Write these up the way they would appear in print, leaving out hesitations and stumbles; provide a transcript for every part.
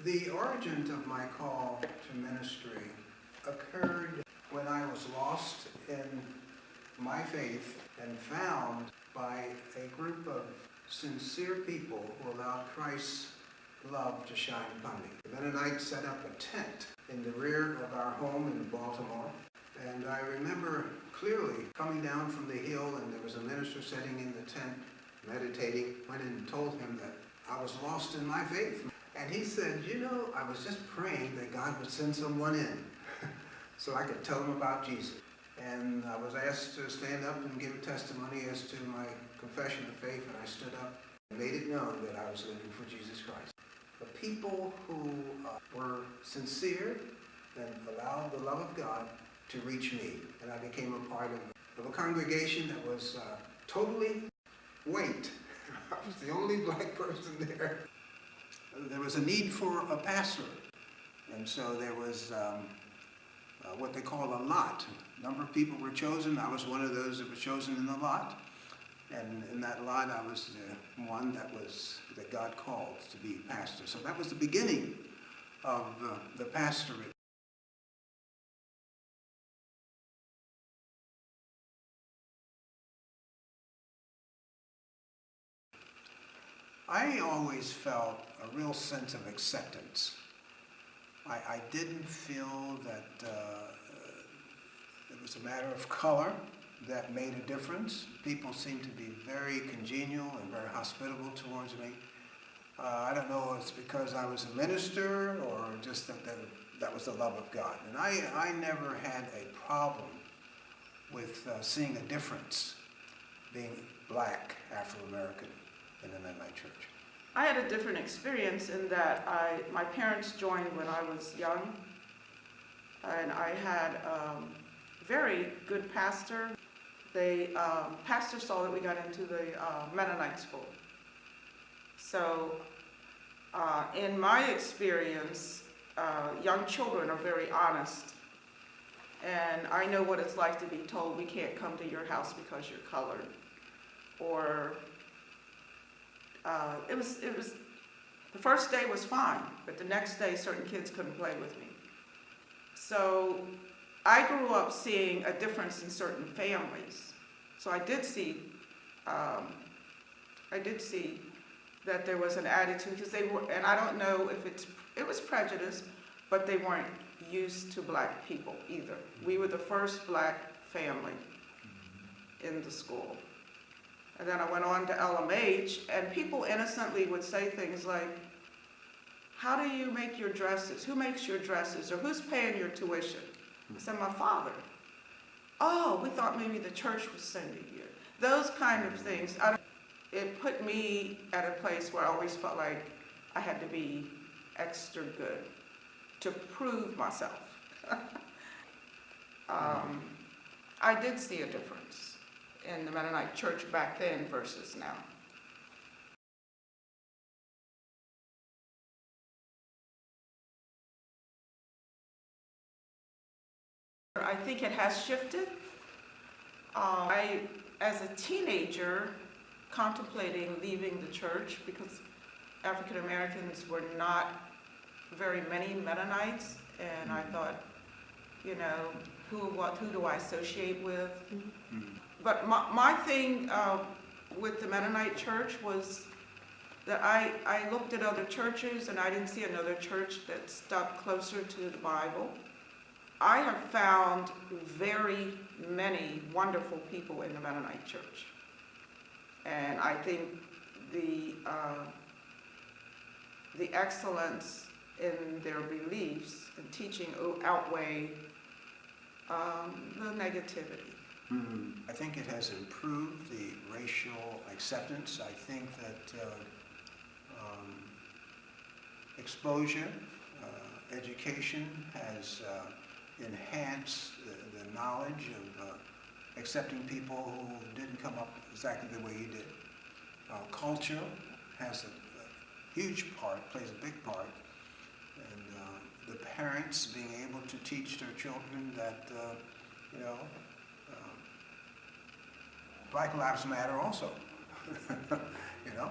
The origin of my call to ministry occurred when I was lost in my faith and found by a group of sincere people who allowed Christ's love to shine upon me. The Mennonites set up a tent in the rear of our home in Baltimore, and I remember clearly coming down from the hill, and there was a minister sitting in the tent meditating. Went and told him that I was lost in my faith. And he said, you know, I was just praying that God would send someone in so I could tell them about Jesus. And I was asked to stand up and give a testimony as to my confession of faith, and I stood up and made it known that I was living for Jesus Christ. The people who were sincere and allowed the love of God to reach me, and I became a part of a congregation that was totally white. I was the only black person there. There was a need for a pastor, and so there was what they call a lot. A number of people were chosen. I was one of those that was chosen in the lot, and in that lot I was the one that God called to be pastor. So that was the beginning of the pastorate. I always felt a real sense of acceptance. I didn't feel that it was a matter of color that made a difference. People seemed to be very congenial and very hospitable towards me. I don't know if it's because I was a minister or just that was the love of God. And I never had a problem with seeing a difference being black, Afro-American, in the Mennonite church. I had a different experience in that my parents joined when I was young, and I had a very good pastor. The pastor saw that we got into the Mennonite school. So in my experience, young children are very honest, and I know what it's like to be told we can't come to your house because you're colored, or it was the first day was fine, but the next day certain kids couldn't play with me. So I grew up seeing a difference in certain families. So I did see that there was an attitude, because they were, and I don't know if it was prejudice, but they weren't used to black people either. We were the first black family in the school. And then I went on to LMH, and people innocently would say things like, how do you make your dresses? Who makes your dresses? Or who's paying your tuition? I said, my father. Oh, we thought maybe the church was sending you. Those kind of things. It put me at a place where I always felt like I had to be extra good to prove myself. I did see a difference in the Mennonite church back then versus now. I think it has shifted. I, as a teenager, contemplating leaving the church because African Americans were not very many Mennonites, and I thought, you know, who do I associate with? But my thing with the Mennonite church was that I looked at other churches and I didn't see another church that stuck closer to the Bible. I have found very many wonderful people in the Mennonite church. And I think the excellence in their beliefs and teaching outweigh the negativity. I think it has improved the racial acceptance. I think that exposure, education has enhanced the knowledge of accepting people who didn't come up exactly the way you did. Culture has a huge part, plays a big part, and the parents being able to teach their children that, you know, Black Lives Matter also, you know.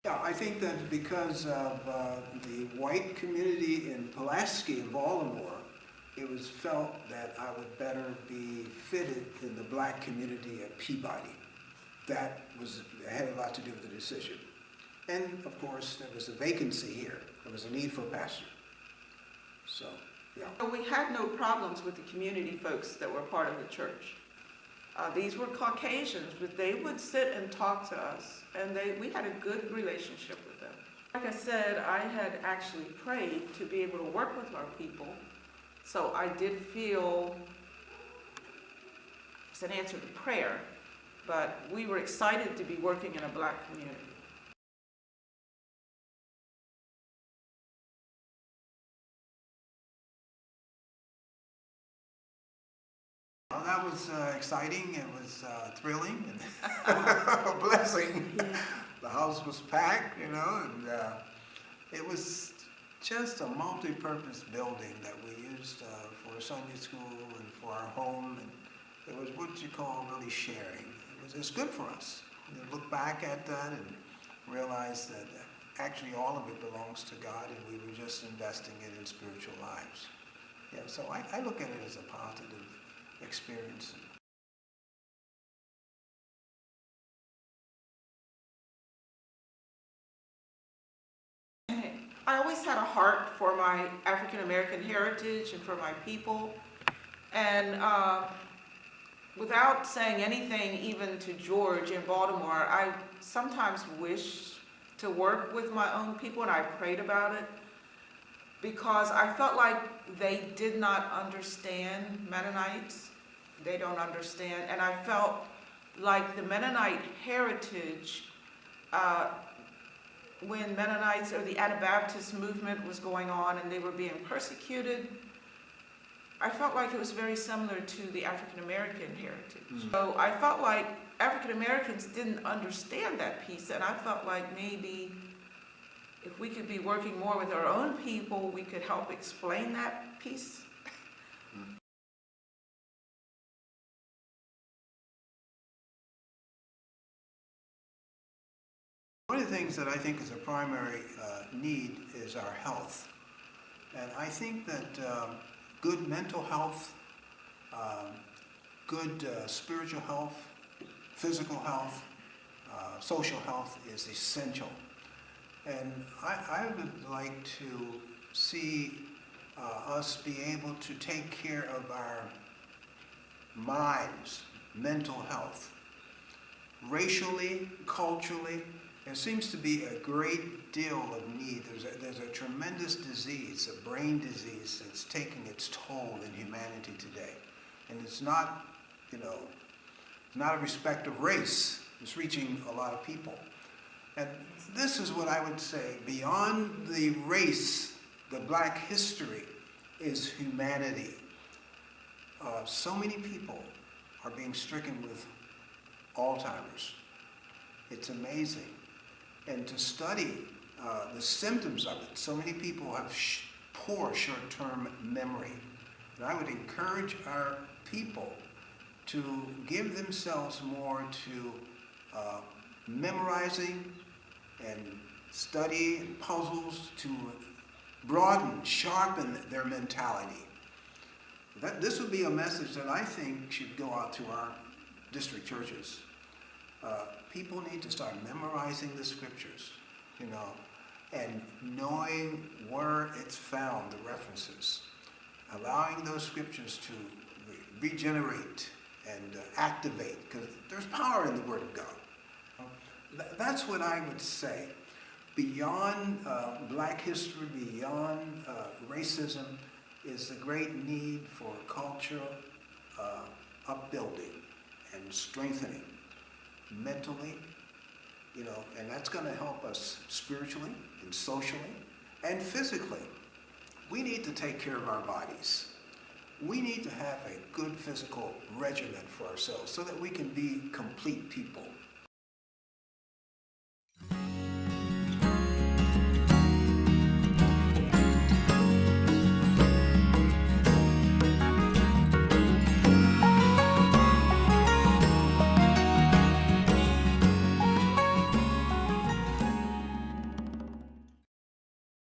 Yeah, I think that because of the white community in Pulaski in Baltimore, it was felt that I would better be fitted in the black community at Peabody. That had a lot to do with the decision. And of course, there was a vacancy here. There was a need for a pastor. So, yeah. We had no problems with the community folks that were part of the church. These were Caucasians, but they would sit and talk to us, and we had a good relationship with them. Like I said, I had actually prayed to be able to work with our people, so I did feel it's an answer to prayer, but we were excited to be working in a black community. Well, that was exciting. It was thrilling and a blessing. Yeah. The house was packed, and it was just a multi-purpose building that we used for Sunday school and for our home. And it was what you call really sharing. It's good for us. You look back at that and realize that actually all of it belongs to God, and we were just investing it in spiritual lives. Yeah, so I look at it as a positive experience. I always had a heart for my African American heritage and for my people. And without saying anything even to George in Baltimore, I sometimes wish to work with my own people, and I prayed about it because I felt like they did not understand Mennonites. They don't understand. And I felt like the Mennonite heritage, when Mennonites or the Anabaptist movement was going on and they were being persecuted, I felt like it was very similar to the African American heritage. Mm-hmm. So I felt like African Americans didn't understand that piece, and I felt like maybe if we could be working more with our own people, we could help explain that piece. One of the things that I think is a primary need is our health. And I think that good mental health, good spiritual health, physical health, social health is essential. And I would like to see us be able to take care of our minds, mental health. Racially, culturally, there seems to be a great deal of need. There's a tremendous disease, a brain disease that's taking its toll in humanity today. And it's not, not a respect of race. It's reaching a lot of people. And this is what I would say, beyond the race, the black history is humanity. So many people are being stricken with Alzheimer's. It's amazing. And to study the symptoms of it, so many people have poor short-term memory. And I would encourage our people to give themselves more to memorizing and study and puzzles to broaden, sharpen their mentality. This would be a message that I think should go out to our district churches. People need to start memorizing the scriptures, and knowing where it's found, the references, allowing those scriptures to regenerate and activate, because there's power in the Word of God. That's what I would say. Beyond black history, beyond racism, is the great need for cultural upbuilding and strengthening mentally, and that's going to help us spiritually and socially and physically. We need to take care of our bodies. We need to have a good physical regimen for ourselves so that we can be complete people.